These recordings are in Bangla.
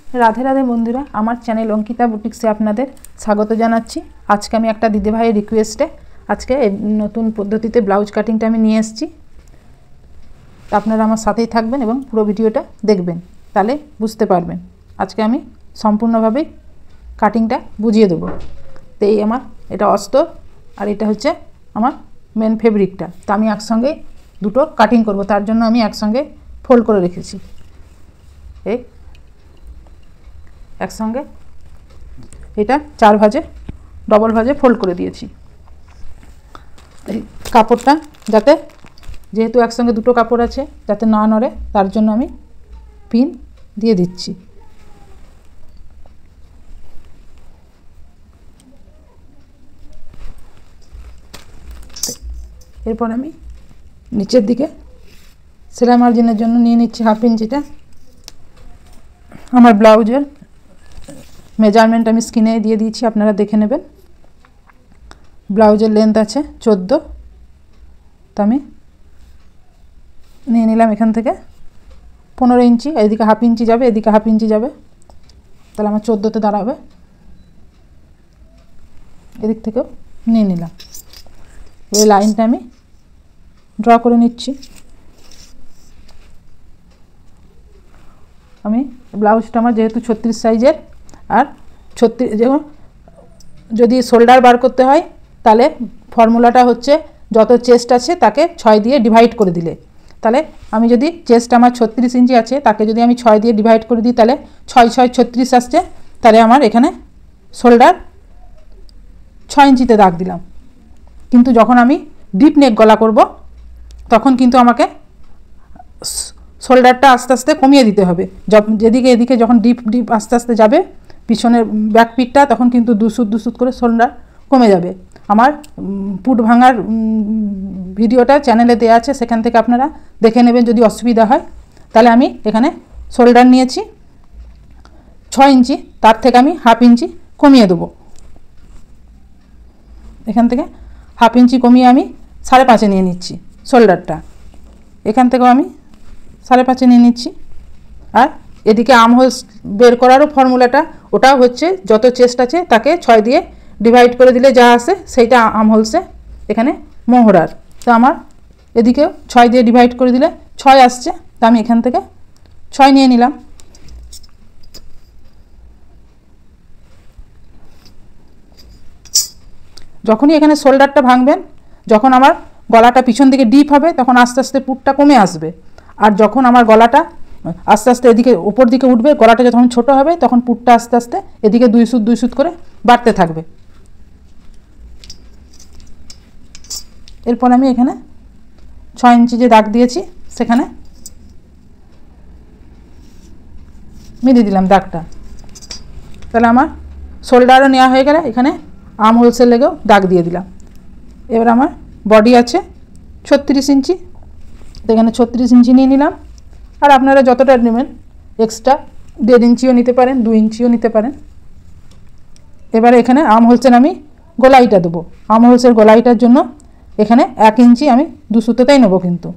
राधे राधे बंधुरा आमार चैनल अंकिता बुटिक्से आपनादेर स्वागत जानाच्छि। आज के आमी एकटा दिदी भाई रिक्वेस्टे आज के नतून पद्धतिते ब्लाउज काटिंगटा आमी निये एसेछि। आपनारा आमार साथेई थाकबेन एबं पुरो भिडियोटा देखबेन, ताहले बुझते पारबेन। आज के आमी सम्पूर्णभावे काटिंगटा बुझिए देबो। तो एई आमार एटा अस्तर और एटा हच्छे आमार मेन फेब्रिकटा। तो आमी एकसंगे दुटो काटिंग करब, तार जोन्नो आमी एकसंगे फोल्ड करे रेखेछि। एक संगे এটা চার ভাঁজে ডবল ভাঁজে ফোল্ড করে দিয়েছি। এই কাপড়টা যাতে যেহেতু একসঙ্গে দুটো কাপড় আছে যাতে না নড়ে তার জন্য আমি পিন দিয়ে দিচ্ছি। এরপর আমি নিচের দিকে সেলাই মার্জিনের জন্য নিয়ে নিচ্ছি হাফ ইঞ্চিটা। আমার ব্লাউজের मेजारमेंट आमी स्क्रिने दिए दिएछि, आपनारा देखे नेबेन। ब्लाउजेर लेंथ आछे 14, तो आमी निये निलाम एखान थेके 15 इंची, एदिके हाफ इंची जाबे, एदिके हाफ इंची जाबे, ताहले आमार 14 ते दाঁড়াবে। एदिक थेकेও निये निलाम। এই লাইনটা আমি ড্র করে নিচ্ছি। আমি ব্লাউজটা আমার যেহেতু 36 সাইজের और 36 जो शोल्डार बार करते हैं ताहले फर्मुलाटा होच्छे जत चेस्ट आछे ताके 6 दिए डिवाइड करे दिले, ताहले आमी जदि चेस्ट आमार 36 इंची आछे ताके जदि आमी 6 दिए डिवाइड करे दिई ताहले 6 6 36 आसছে, ताहले आमार एखाने शोल्डार 6 इंचिते दाग दिलाम। किन्तु जखन आमी डिप नेक गला करब तखन किन्तु आमाके शोल्डारटा आस्ते आस्ते कमिए दिते होबे। जेदिके एदिके जखन डिप डिप आस्ते आस्ते जाबे पिछনের ব্যাক পিটটা তখন কিন্তু দুসুত দুসুত করে শোল্ডার কমে যাবে। আমার পুট ভাঙার ভিডিওটা চ্যানেলে দেয়া আছে, সেখান থেকে আপনারা দেখে নেবেন যদি অসুবিধা হয়। তাহলে আমি এখানে শোল্ডার নিয়েছি 6 ইঞ্চি, তার থেকে আমি হাফ ইঞ্চি কমিয়ে দেব। এখান থেকে হাফ ইঞ্চি কমিয়ে আমি 5.5 নিয়ে নিচ্ছি শোল্ডারটা। এখান থেকেও আমি 5.5 নিয়ে নিচ্ছি। আর এদিকে আর্ম হোলস বের করারও ফর্মুলাটা ওটা হচ্ছে যত চেস্ট আছে তাকে 6 দিয়ে ডিভাইড করে দিলে যা আসে সেইটা আর্ম হোলসে এখানে মোহরার। তো আমার এদিকে 6 দিয়ে ডিভাইড করে দিলে 6 আসছে, তো আমি এখান থেকে 6 নিয়ে নিলাম। যখনই এখানে শোল্ডারটা ভাঙবেন, যখন আমার গলাটা পিছন দিকে ডিপ হবে তখন আস্তে আস্তে পুটটা কমে আসবে। আর যখন আমার গলাটা আস্তে আস্তে এদিকে উপর দিকে উঠবে, গলাটা যখন ছোট হবে তখন পুটটা আস্তে আস্তে এদিকে দুই সুত করে বাড়তে থাকবে। এরপর আমি এখানে 6 ইঞ্চি যে দাগ দিয়েছি সেখানে মিলিয়ে দিলাম দাগটা। তাহলে আমার শোল্ডারও নেওয়া হয়ে গেলে এখানে আর্ম হোলসের লেগেও দাগ দিয়ে দিলাম। এবার আমার বডি আছে 36 ইঞ্চি, তো এখানে 36 ইঞ্চি নিয়ে নিলাম। আর আপনারা যতটা নেবেন এক্সট্রা 1.5 ইঞ্চিও নিতে পারেন, 2 ইঞ্চিও নিতে পারেন। এবারে এখানে আর্ম হোলসের আমি গলাইটা দেবো। আর্ম হোলসের গলাইটার জন্য এখানে 1 ইঞ্চি আমি 2 সুতোতেই নেবো, কিন্তু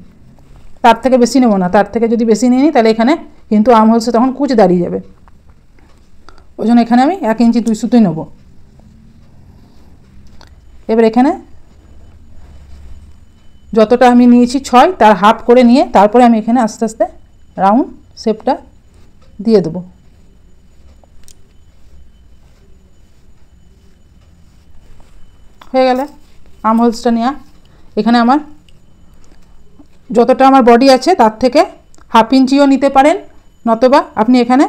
তার থেকে বেশি নেব না। তার থেকে যদি বেশি নিয়ে নিই তাহলে এখানে কিন্তু আর্ম হোলসে তখন কুচ দাঁড়িয়ে যাবে। ওই জন্য এখানে আমি 1 ইঞ্চি 2 সুতোই নেব। এবার এখানে যতটা আমি নিয়েছি 6 তার হাফ করে নিয়ে তারপরে আমি এখানে আস্তে আস্তে রাউন্ড শেপটা দিয়ে দেব। হয়ে গেলে আর্ম হোলসটা নেওয়া। এখানে আমার যতটা আমার বডি আছে তার থেকে হাফ ইঞ্চিও নিতে পারেন, নতবা আপনি এখানে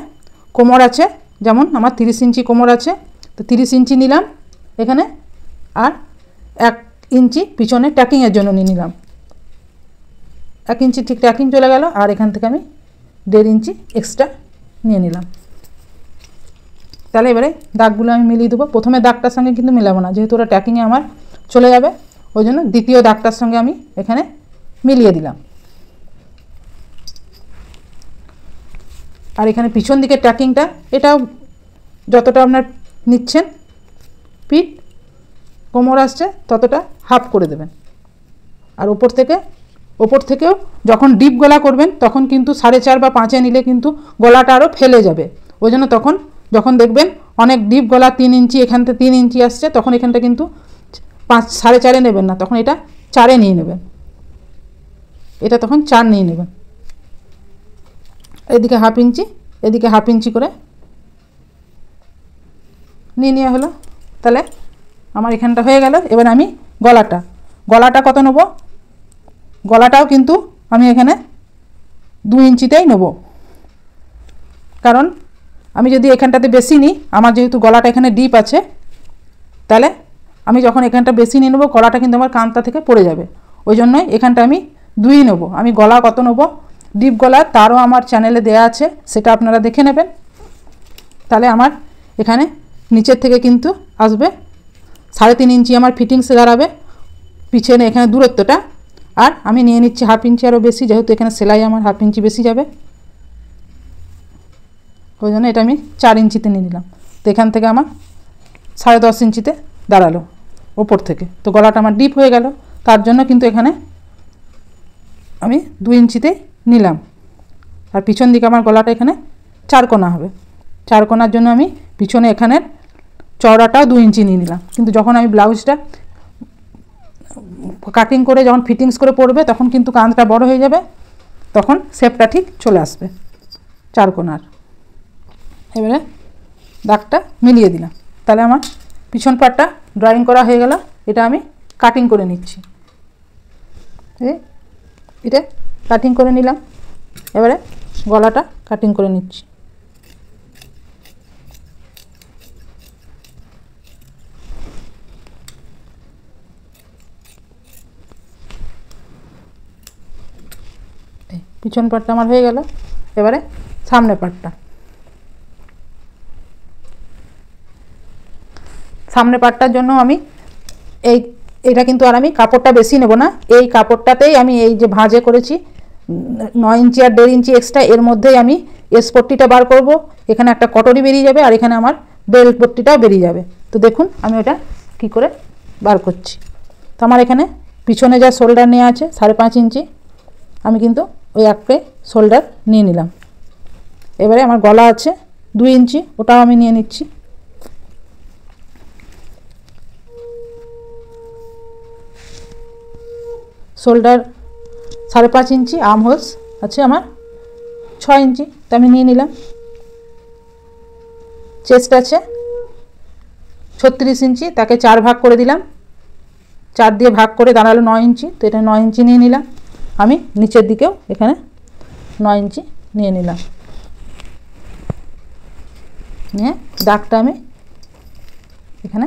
কোমর আছে, যেমন আমার 30 ইঞ্চি কোমর আছে, তো 30 ইঞ্চি নিলাম এখানে। আর 1 ইঞ্চি পিছনে ট্যাকিংয়ের জন্য নিয়ে নিলাম। 1 ইঞ্চি ঠিক ট্যাকিং চলে গেল। আর এখান থেকে আমি 1.5 ইঞ্চি এক্সট্রা নিয়ে নিলাম। তাহলে এবারে দাগগুলো আমি মিলিয়ে দেবো। প্রথমে দাগটার সঙ্গে কিন্তু মেলাবো না, যেহেতু ওটা ট্যাকিংয়ে আমার চলে যাবে, ওই জন্য দ্বিতীয় দাগটার সঙ্গে আমি এখানে মিলিয়ে দিলাম। আর এখানে পিছন দিকে ট্যাকিংটা এটাও যতটা আপনার নিচ্ছেন পিঠ কোমর আসছে ততটা হাফ করে দেবেন। আর ওপর থেকেও যখন ডিপ গলা করবেন তখন কিন্তু 4.5 বা 5 নিলে কিন্তু গলাটা আরও ফেলে যাবে। ওই জন্য তখন যখন দেখবেন অনেক ডিপ গলা 3 ইঞ্চি, এখান থেকে 3 ইঞ্চি আসছে, তখন এখানটা কিন্তু 5 4.5 নেবেন না, তখন এটা 4 নিয়ে নেবেন, এটা তখন 4 নিয়ে নেবেন। এদিকে 1/2 ইঞ্চি, এদিকে 1/2 ইঞ্চি করে নিয়ে নেওয়া হলো। তাহলে আমার এখানটা হয়ে গেল। এবার আমি গলাটা কত নেব? গলাটাও কিন্তু আমি এখানে 2 ইঞ্চিতেই নেব, কারণ আমি যদি এখানটাতে বেশি নিই, আমার যেহেতু গলাটা এখানে ডিপ আছে, তাহলে আমি যখন এখানটা বেশি নিয়ে নেবো গলাটা কিন্তু আমার কাঁধটা থেকে পড়ে যাবে। ওই জন্যই এখানটা আমি 2 নেব। আমি গলা কত নেব ডিপ গলা তারও আমার চ্যানেলে দেয়া আছে, সেটা আপনারা দেখে নেবেন। তাহলে আমার এখানে নিচের থেকে কিন্তু আসবে 3.5 ইঞ্চি আমার ফিটিংসে দাঁড়াবে পিছনে এখানে দূরত্বটা। আর আমি নিয়ে নিচ্ছি 1/2 ইঞ্চি আরও বেশি, যেহেতু এখানে সেলাই আমার 1/2 ইঞ্চি বেশি যাবে, ওই জন্য এটা আমি 4 ইঞ্চিতে নিয়ে নিলাম। তো এখান থেকে আমার 10.5 ইঞ্চিতে দাঁড়ালো ওপর থেকে। তো গলাটা আমার ডিপ হয়ে গেল, তার জন্য কিন্তু এখানে আমি 2 ইঞ্চিতে নিলাম। আর পিছন দিকে আমার গলাটা এখানে 4 কোণা হবে, 4 কোণার জন্য আমি পিছনে এখানের চওড়াটাও 2 ইঞ্চি নিয়ে নিলাম। কিন্তু যখন আমি ব্লাউজটা কাটিং করে যখন ফিটিংস করে পরবে, তখন কিন্তু কাঁধটা বড় হয়ে যাবে, তখন শেপটা ঠিক চলে আসবে 4 কোণার। এবারে দাগটা মিলিয়ে দিলাম। তাহলে আমার পিছন পাটটা ড্রয়িং করা হয়ে গেল। এটা আমি কাটিং করে নিচ্ছি, এটা কাটিং করে নিলাম। এবারে গলাটা কাটিং করে নিচ্ছি। পিছন পাটটা আমার হয়ে গেল। এবারে সামনে পাটটা, সামনে পাটটার জন্য আমি এটা কিন্তু আর আমি কাপড়টা বেশি নেব না, এই কাপড়টাতেই আমি এই যে ভাঁজে করেছি 9 ইঞ্চি আর 1.5 ইঞ্চি এক্সট্রা, এর মধ্যেই আমি এসপট্টিটা বার করব। এখানে একটা কটরি বেরিয়ে যাবে, আর এখানে আমার বেল্ট পট্টিটাও বেরিয়ে যাবে। তো দেখুন আমি ওটা কি করে বার করছি। তো আমার এখানে পিছনে যা শোল্ডার নেওয়া আছে 5.5 ইঞ্চি, আমি কিন্তু ওই একটা শোল্ডার নিয়ে নিলাম। এবারে আমার গলা আছে 2 ইঞ্চি, ওটাও আমি নিয়ে নিচ্ছি। শোল্ডার 5.5 ইঞ্চি, আর্ম হোলস আছে আমার 6 ইঞ্চি, তা আমি নিয়ে নিলাম। চেস্ট আছে 36 ইঞ্চি, তাকে 4 ভাগ করে দিলাম, 4 দিয়ে ভাগ করে দাঁড়ালো 9 ইঞ্চি। তো এটা 9 ইঞ্চি নিয়ে নিলাম। আমি নিচের দিকেও এখানে 9 ইঞ্চি নিয়ে নিলাম, নিয়ে দাগটা আমি এখানে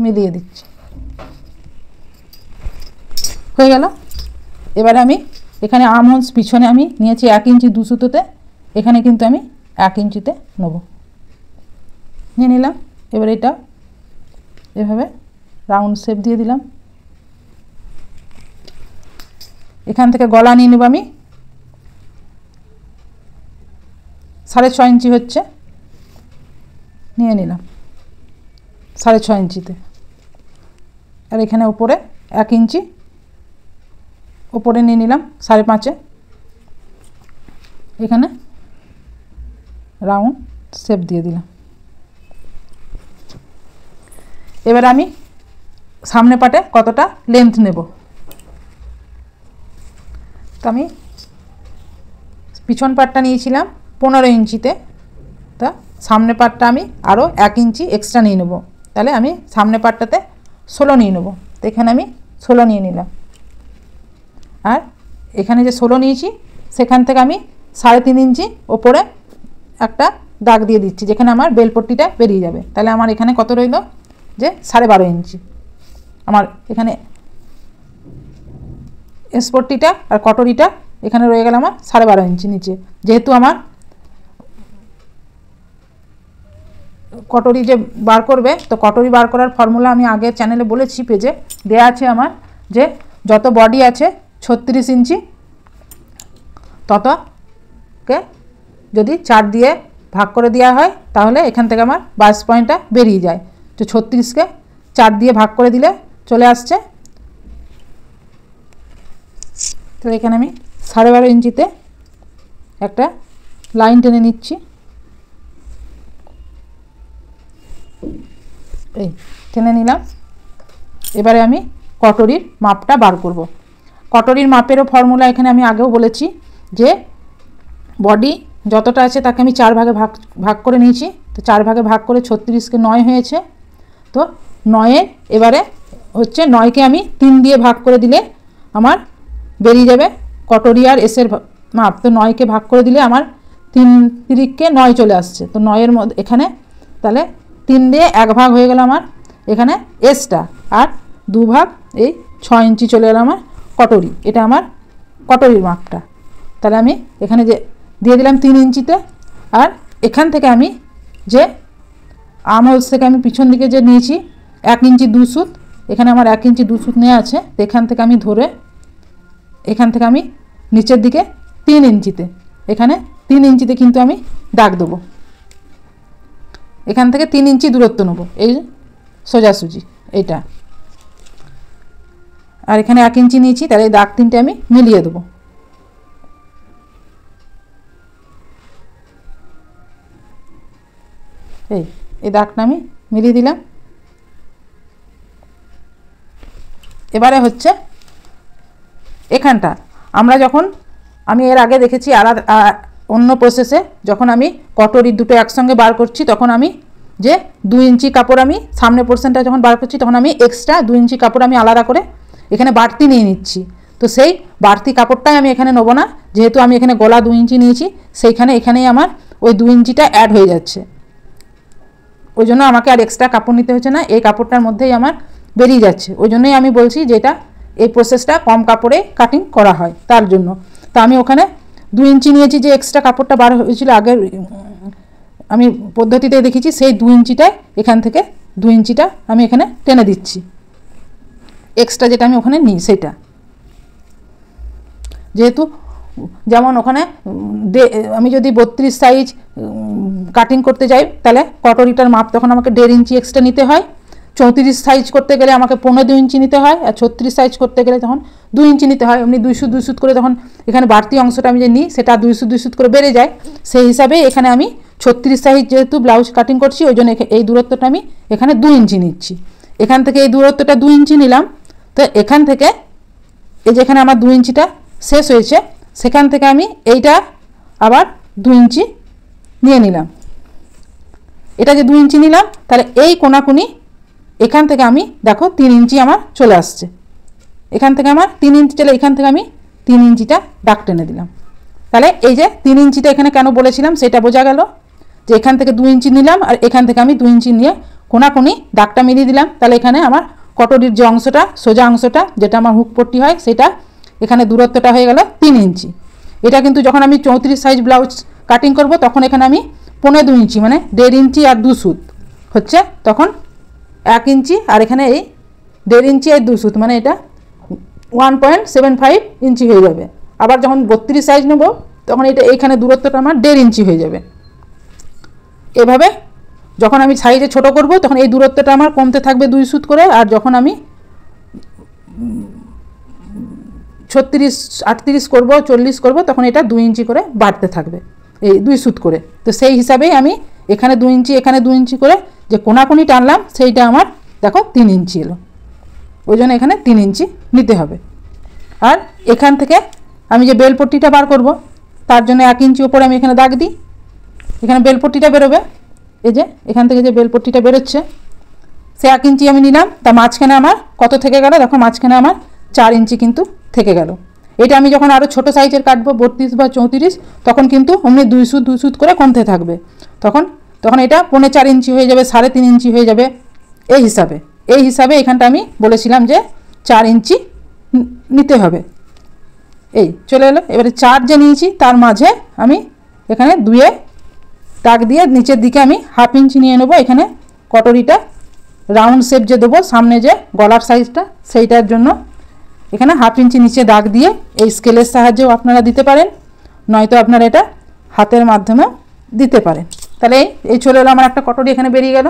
মিলিয়ে দিচ্ছি। হয়ে গেল। এবারে আমি এখানে আর্ম হোলস পিছনে আমি নিয়েছি 1 ইঞ্চি 2 সুতোতে, এখানে কিন্তু আমি 1 ইঞ্চিতে নেব, নিয়ে নিলাম। এবার এটা এভাবে রাউন্ড শেপ দিয়ে দিলাম। এখান থেকে গলা নিয়ে নেব আমি 6.5 ইঞ্চি হচ্ছে, নিয়ে নিলাম 6.5 ইঞ্চিতে। আর এখানে উপরে 1 ইঞ্চি উপরে নিয়ে নিলাম 5.5, এখানে রাউন্ড শেপ দিয়ে দিলাম। এবার আমি সামনে পাটে কতটা লেন্থ নেব, তো আমি পিছন পাটটা নিয়েছিলাম 15 ইঞ্চিতে, তা সামনে পাটটা আমি আরও 1 ইঞ্চি এক্সট্রা নিয়ে নেব। তাহলে আমি সামনে পাটটাতে 16 নিয়ে নেব। তো এখানে আমি 16 নিয়ে নিলাম। আর এখানে যে 16 নিয়েছি সেখান থেকে আমি 3.5 ইঞ্চি ওপরে একটা দাগ দিয়ে দিচ্ছি, যেখানে আমার বেলপট্টিটা বেরিয়ে যাবে। তাহলে আমার এখানে কত রইল, যে 12.5 ইঞ্চি। আমার এখানে এসপট্টিটা আর কটরিটা এখানে রয়ে গেল আমার 12.5 ইঞ্চি নিচে। যেহেতু আমার কটরি যে বার করবে, তো কটরি বার করার ফর্মুলা আমি আগে চ্যানেলে বলেছি, পেজে দেয়া আছে আমার, যে যত বডি আছে 36 ইঞ্চি, ততকে যদি 4 দিয়ে ভাগ করে দেওয়া হয়, তাহলে এখান থেকে আমার 22 পয়েন্টটা বেরিয়ে যায়। তো 36কে 4 দিয়ে ভাগ করে দিলে চলে আসছে। তো এখানে আমি 12.5 ইঞ্চিতে একটা লাইন টেনে নিচ্ছি, এই টেনে নিলাম। এবারে আমি কটরির মাপটা বার করব। কটরির মাপেরও ফর্মুলা এখানে আমি আগেও বলেছি যে বডি যতটা আছে তাকে আমি 4 ভাগে ভাগ করে নিয়েছি। তো 4 ভাগে ভাগ করে 36কে 9 হয়েছে। তো 9 এবারে হচ্ছে 9কে আমি 3 দিয়ে ভাগ করে দিলে আমার বেরিয়ে যাবে কটরি আর এসের মাপ। তো 9কে ভাগ করে দিলে আমার 3 তিরিককে 9 চলে আসছে। তো 9-এর মধ্যে এখানে তাহলে 3 দিয়ে 1 ভাগ হয়ে গেল আমার এখানে এসটা, আর 2 ভাগ এই 6 ইঞ্চি চলে গেল আমার কটরি। এটা আমার কটরির মাপটা। তাহলে আমি এখানে যে দিয়ে দিলাম 3 ইঞ্চিতে, আর এখান থেকে আমি যে আর্ম হোলস থেকে আমি পিছন দিকে যে নিয়েছি 1 ইঞ্চি 2 সুত, এখানে আমার 1 ইঞ্চি 2 সুত নেওয়া আছে। তো এখান থেকে আমি ধরে এখান থেকে আমি নিচের দিকে 3 ইঞ্চিতে, এখানে 3 ইঞ্চিতে কিন্তু আমি দাগ দেবো। এখান থেকে 3 ইঞ্চি দূরত্ব নেব, এই সোজাসুজি এইটা। আর এখানে 1 ইঞ্চি নিয়েছি, তাহলে এই দাগ 3টে আমি মিলিয়ে দেবো। এই দাগটা আমি মিলিয়ে দিলাম। এবারে হচ্ছে এখানটা আমরা যখন আমি এর আগে দেখেছি আলাদা অন্য প্রসেসে, যখন আমি কটরির দুটো একসঙ্গে বার করছি তখন আমি যে 2 ইঞ্চি কাপড় আমি সামনে পোর্শনটা যখন বার করছি তখন আমি এক্সট্রা 2 ইঞ্চি কাপড় আমি আলাদা করে এখানে বাড়তি নিয়ে নিচ্ছি। তো সেই বাড়তি কাপড়টাই আমি এখানে নেবো না, যেহেতু আমি এখানে গলা 2 ইঞ্চি নিয়েছি, সেইখানে এখানেই আমার ওই 2 ইঞ্চিটা অ্যাড হয়ে যাচ্ছে। ওই জন্য আমাকে আর এক্সট্রা কাপড় নিতে হচ্ছে না, এই কাপড়টার মধ্যেই আমার বেরিয়ে যাচ্ছে। ওই জন্যই আমি বলছি যে এটা এই প্রসেসটা কম কাপড়ে কাটিং করা হয় তার জন্য। তো আমি ওখানে 2 ইঞ্চি নিয়েছি, যে এক্সট্রা কাপড়টা বার হয়েছিল আগের আমি পদ্ধতিতে দেখেছি, সেই 2 ইঞ্চিটায় এখান থেকে 2 ইঞ্চিটা আমি এখানে টেনে দিচ্ছি, এক্সট্রা যেটা আমি ওখানে নিই সেটা। যেহেতু যেমন ওখানে আমি যদি 32 সাইজ কাটিং করতে যাই তাহলে কটরিটার মাপ তখন আমাকে 1.5 ইঞ্চি এক্সট্রা নিতে হয়। 34 সাইজ করতে গেলে আমাকে 15 ইঞ্চি নিতে হয়, আর 36 সাইজ করতে গেলে তখন 2 ইঞ্চি নিতে হয়। এমনি 200 সুত করে তখন এখানে বাড়তি অংশটা আমি যে নিই সেটা 200 সুত করে বেড়ে যায়। সেই হিসাবে এখানে আমি 36 সাইজ যেহেতু ব্লাউজ কাটিং করছি, ওই জন্য এই দূরত্বটা আমি এখানে 2 ইঞ্চি নিচ্ছি। এখান থেকে এই দূরত্বটা 2 ইঞ্চি নিলাম। তো এখান থেকে এই যেখানে আমার 2 ইঞ্চিটা শেষ হয়েছে, সেখান থেকে আমি এইটা আবার 2 ইঞ্চি নিয়ে নিলাম। এটা যে 2 ইঞ্চি নিলাম, তাহলে এই কোনাকুনি এখান থেকে আমি দেখো 3 ইঞ্চি আমার চলে আসছে। এখান থেকে আমার 3 ইঞ্চি চলে, এখান থেকে আমি 3 ইঞ্চিটা দাগ টেনে দিলাম। তাহলে এই যে 3 ইঞ্চিটা এখানে কেন বলেছিলাম সেটা বোঝা গেল, যে এখান থেকে 2 ইঞ্চি নিলাম আর এখান থেকে আমি 2 ইঞ্চি নিয়ে কোনাকুনি দাগটা মিলিয়ে দিলাম। তাহলে এখানে আমার কটরির যে অংশটা সোজা অংশটা যেটা আমার হুক পট্টি হয় সেটা এখানে দূরত্বটা হয়ে গেল 3 ইঞ্চি। এটা কিন্তু যখন আমি 34 সাইজ ব্লাউজ কাটিং করব তখন এখানে আমি 15 ইঞ্চি মানে 1.5 ইঞ্চি আর 2 সুত হচ্ছে, তখন 1 ইঞ্চি আর এখানে এই 1.5 ইঞ্চি আর 2 সুত মানে এটা 1.75 ইঞ্চি হয়ে যাবে। আবার যখন 32 সাইজ নেব তখন এটা এইখানে দূরত্বটা আমার 1.5 ইঞ্চি হয়ে যাবে। এভাবে যখন আমি সাইজে ছোট করব তখন এই দূরত্বটা আমার কমতে থাকবে 2 সুত করে, আর যখন আমি 36 38 করব 40 করব তখন এটা 2 ইঞ্চি করে বাড়তে থাকবে এই 2 সুত করে। তো সেই হিসাবেই আমি এখানে 2 ইঞ্চি এখানে 2 ইঞ্চি করে যে কোনাকুনি টানলাম সেইটা আমার দেখো 3 ইঞ্চি এলো। ওই জন্য এখানে 3 ইঞ্চি নিতে হবে। আর এখান থেকে আমি যে বেলপট্টিটা বার করব তার জন্য 1 ইঞ্চি উপরে আমি এখানে দাগ দিই, এখানে বেলপট্টিটা বেরোবে। এই যে এখান থেকে যে বেলপট্টিটা বেরোচ্ছে সে 1 ইঞ্চি আমি নিলাম, তা মাঝখানে আমার কত থেকে গেল দেখো, মাঝখানে আমার 4 ইঞ্চি কিন্তু থেকে গেল। এটা আমি যখন আরও ছোটো সাইজের কাটবো 32 বা 34 তখন কিন্তু অমনি 2 সুত করে কমতে থাকবে, তখন এটা 4.5 ইঞ্চি হয়ে যাবে, 3.5 ইঞ্চি হয়ে যাবে। এই হিসাবে এখানটা আমি বলেছিলাম যে 4 ইঞ্চি নিতে হবে। এই চলে এলো। এবারে 4 যে নিয়েছি তার মাঝে আমি এখানে 2-এ দাগ দিয়ে নিচের দিকে আমি 1/2 ইঞ্চি নিয়ে নেবো। এখানে কটরিটা রাউন্ড শেপ যে দেবো সামনে যে গলার সাইজটা সেইটার জন্য এখানে 1/2 ইঞ্চি নিচে দাগ দিয়ে এই স্কেলের সাহায্যেও আপনারা দিতে পারেন, নয়তো আপনারা এটা হাতের মাধ্যমেও দিতে পারেন। তাহলে এই চলে এলো আমার একটা কটরি এখানে বেরিয়ে গেল,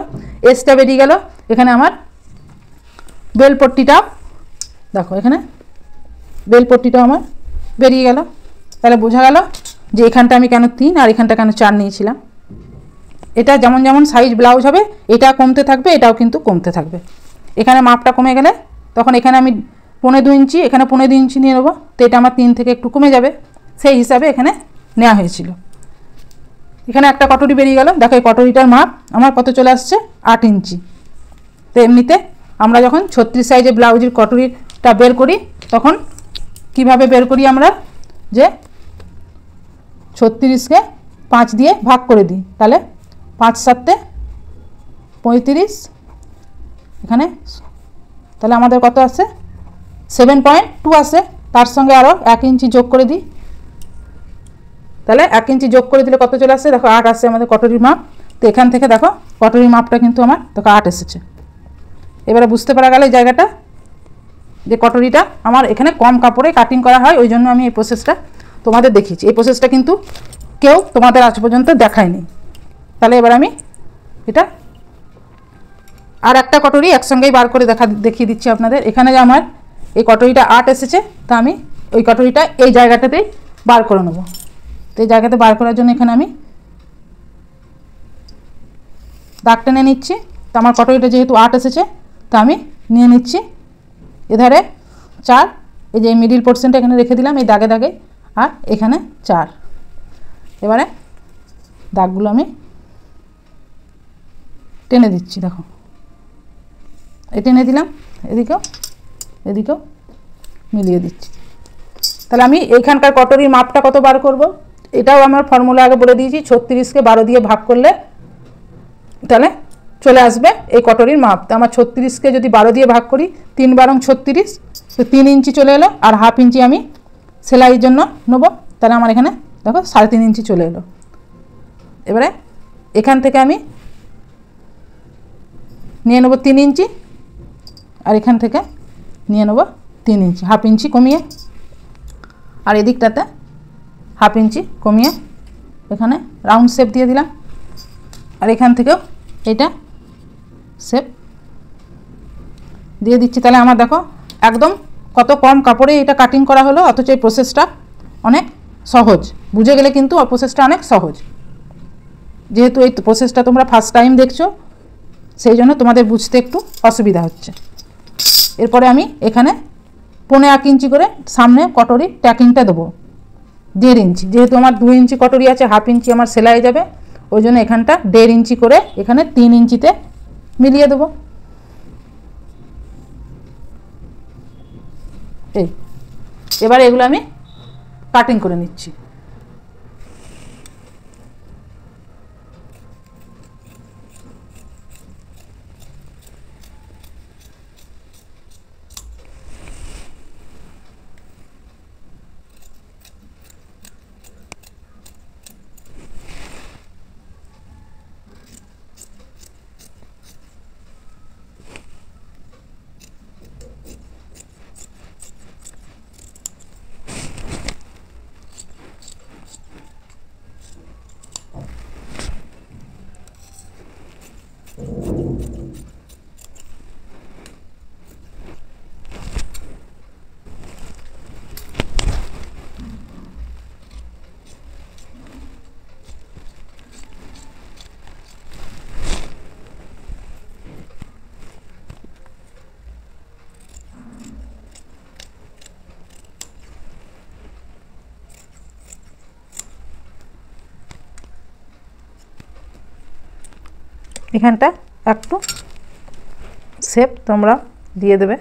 এসটা বেরিয়ে গেল। এখানে আমার বেলপট্টিটাও দেখো, এখানে বেলপট্টিটাও আমার বেরিয়ে গেল। তাহলে বোঝা গেল যে এখানটা আমি কেন 3 আর এখানটা কেন 4 নিয়েছিলাম। এটা যেমন যেমন সাইজ ব্লাউজ হবে এটা কমতে থাকবে, এটাও কিন্তু কমতে থাকবে। এখানে মাপটা কমে গেলে তখন এখানে আমি 1.25 ইঞ্চি, এখানে 1.25 ইঞ্চি নিয়ে নেবো, তো এটা আমার 3 থেকে একটু কমে যাবে, সেই হিসাবে এখানে নেওয়া হয়েছিল। এখানে একটা কটরি বেরিয়ে গেল। দেখো এই কটরিটার মাপ আমার কত চলে আসছে, 8 ইঞ্চি। তো এমনিতে আমরা যখন 36 সাইজের ব্লাউজের কটরিটা বের করি তখন কিভাবে বের করি আমরা, যে 36কে 5 দিয়ে ভাগ করে দিই, তাহলে 5 7 35, এখানে তাহলে আমাদের কত আছে 7.2 আসে। তার সঙ্গে আরও 1 ইঞ্চি যোগ করে দিই, তাহলে 1 ইঞ্চি যোগ করে দিলে কত চলে আসছে, দেখো 8 আসে আমাদের কটরির মাপ। তো এখান থেকে দেখো কটরির মাপটা কিন্তু আমার দেখো 8 এসেছে। এবারে বুঝতে পারা গেল এই জায়গাটা যে কটরিটা আমার এখানে কম কাপড়ে কাটিং করা হয়, ওই জন্য আমি এই প্রসেসটা তোমাদের দেখিয়েছি। এই প্রসেসটা কিন্তু কেউ তোমাদের আজ পর্যন্ত দেখায়নি। তাহলে এবার আমি এটা আর একটা কটরি একসঙ্গেই বার করে দেখিয়ে দিচ্ছি আপনাদের। এখানে যে আমার এই কটরিটা 8 এসেছে, তা আমি ওই কটরিটা এই জায়গাটাতেই বার করে নেব। তো এই জায়গাতে বার করার জন্য এখানে আমি দাগ টেনে নিচ্ছি। তো আমার কটরিটা যেহেতু 8 এসেছে, তা আমি নিয়ে নিচ্ছি এধারে 4, এই যে মিডিল পোর্শনটা এখানে রেখে দিলাম এই দাগে দাগে, আর এখানে 4। এবারে দাগগুলো আমি টেনে দিচ্ছি, দেখো এই টেনে দিলাম, এদিকেও এদিকেও মিলিয়ে দিচ্ছি। তাহলে আমি এইখানকার কটরির মাপটা কত বার করব, এটাও আমার ফর্মুলা আগে বলে দিয়েছি। 36কে 12 দিয়ে ভাগ করলে তাহলে চলে আসবে এই কটরির মাপ। তো আমার 36কে যদি 12 দিয়ে ভাগ করি, 3 বারং 36, তো 3 ইঞ্চি চলে এলো। আর হাফ ইঞ্চি আমি সেলাইয়ের জন্য নেবো, তাহলে আমার এখানে দেখো 3.5 ইঞ্চি চলে এলো। এবারে এখান থেকে আমি নিয়ে নেবো 3 ইঞ্চি, আর এখান থেকে নিয়ে নেবো 3 ইঞ্চি, হাফ ইঞ্চি কমিয়ে, আর এদিকটাতে হাফ ইঞ্চি কমিয়ে এখানে রাউন্ড শেপ দিয়ে দিলাম। আর এখান থেকেও এটা শেপ দিয়ে দিচ্ছি। তাহলে আমার দেখো একদম কত কম কাপড়ে এটা কাটিং করা হলো, অথচ এই প্রসেসটা অনেক সহজ। বুঝে গেলে কিন্তু প্রসেসটা অনেক সহজ। যেহেতু এই প্রসেসটা তোমরা ফার্স্ট টাইম দেখছো, সেই জন্য তোমাদের বুঝতে একটু অসুবিধা হচ্ছে। এরপরে আমি এখানে 1.5 ইঞ্চি করে সামনে কটরি ট্যাকিংটা দেবো 1.5 ইঞ্চি। যেহেতু আমার 2 ইঞ্চি কটরি আছে, হাফ ইঞ্চি আমার সেলাই যাবে, ওই জন্য এখানটা 1.5 ইঞ্চি করে এখানে 3 ইঞ্চিতে মিলিয়ে দেবো। এই এবারে এগুলো আমি কাটিং করে নিচ্ছি। এখানটা একটু শেপ তোমরা দিয়ে দেবে।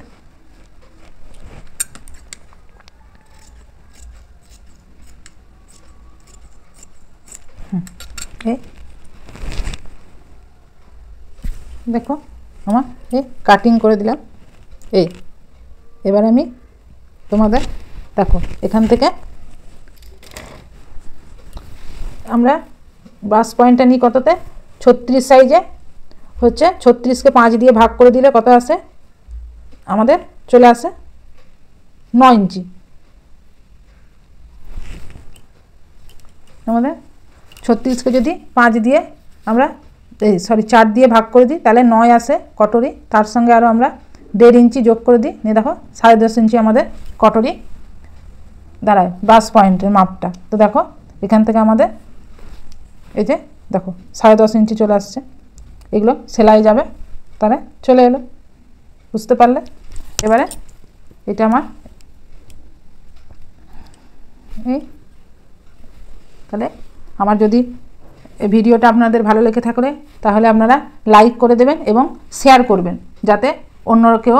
এই দেখো আমার এই কাটিং করে দিলাম। এই এবার আমি তোমাদের দেখো এখান থেকে আমরা বাস পয়েন্টটা নিই কততে, 36 সাইজে হচ্ছে 36কে 5 দিয়ে ভাগ করে দিলে কত আসে আমাদের, চলে আসে 9 ইঞ্চি। আমাদের 36কে যদি 5 দিয়ে আমরা 4 দিয়ে ভাগ করে দিই, তাহলে 9 আসে কটরি। তার সঙ্গে আরও আমরা 1.5 ইঞ্চি যোগ করে দিই, নিয়ে দেখো 10.5 ইঞ্চি আমাদের কটরি দাঁড়ায় বাস পয়েন্টের মাপটা। তো দেখো এখান থেকে আমাদের এই যে দেখো 10.5 ইঞ্চি চলে আসছে, এগুলো সেলাই যাবে, তাহলে চলে এলো, বুঝতে পারলে? এবারে এটা আমার এই, তাহলে আমার যদি এই ভিডিওটা আপনাদের ভালো লেগে থাকলে তাহলে আপনারা লাইক করে দেবেন এবং শেয়ার করবেন, যাতে অন্য কেউ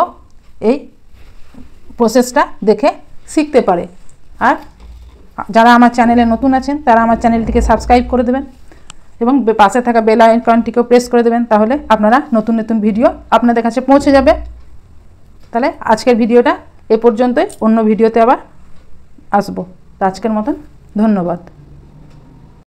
এই প্রসেসটা দেখে শিখতে পারে। আর যারা আমার চ্যানেলে নতুন আছেন তারা আমার চ্যানেলটিকে সাবস্ক্রাইব করে দেবেন এবং পাশে থাকা বেল আইকনটিকেও প্রেস করে দেবেন, তাহলে আপনারা নতুন নতুন ভিডিও আপনাদের কাছে পৌঁছে যাবে। তাহলে আজকের ভিডিওটা এ পর্যন্তই, অন্য ভিডিওতে আবার আসবো। তো আজকের মতন ধন্যবাদ।